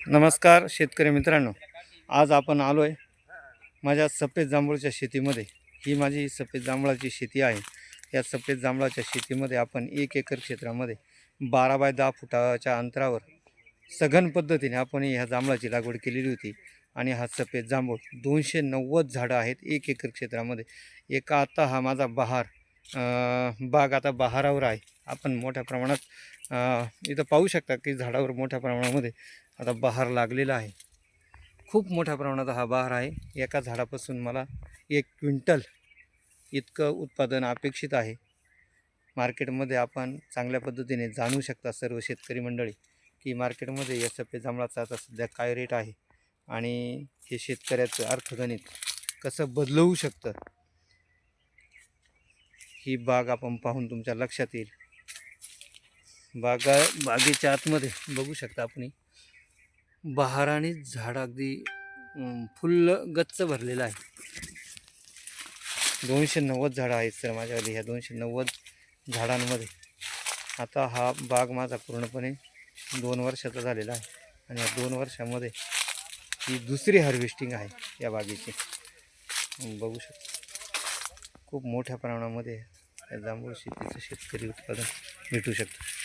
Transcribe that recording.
नमस्कार शेतकरी मित्रांनो, आज आपण आलो आहे माझ्या सफेद जांभूळच्या शेतीमध्ये। ही माझी सफेद जांभळाची शेती आहे। या सफेद जांभळाच्या शेतीमध्ये आपण 1 एकर क्षेत्रामध्ये 12 बाय 10 फुटाच्या अंतरावर सघन पद्धतीने आपण ह्या जांभळाची लागवड केलेली होती। आणि हा सफेद जांभूळ 290 झाडं आहेत 1 एकर क्षेत्रामध्ये। एका आता हा माझा बाग आता बहारावर आहे। आपण मोठ्या प्रमाणात इथं पाहू शकता की झाडावर मोठ्या प्रमाणामध्ये आता बहार लागलेला आहे। खूप मोठ्या प्रमाणात हा बहार आहे। एका झाडापासून मला 1 क्विंटल इतकं उत्पादन अपेक्षित आहे। मार्केटमध्ये आपण चांगल्या पद्धतीने जाणू शकता सर्व शेतकरी मंडळी की मार्केटमध्ये या सफेद जांभळाचा आता सध्या काय रेट आहे आणि हे शेतकऱ्याचं अर्थगणित कसं बदलवू शकतं, ही बाग आपण पाहून तुमच्या लक्षात येईल। बागेच्या आतमध्ये बघू शकता आपण बहाराने झाड अगदी फुल्ल गच्च भरलेलं आहे। 290 झाडं आहेत सर माझ्याकडे। ह्या 290 झाडांमध्ये आता हा बाग माझा पूर्णपणे 2 वर्षाचा झालेला आहे। आणि या 2 वर्षामध्ये ही दुसरी हार्वेस्टिंग आहे या बागेची। बघू शकता खूप मोठ्या प्रमाणामध्ये या जांभूळ शेतीचं शेतकरी उत्पादन भेटू शकतं।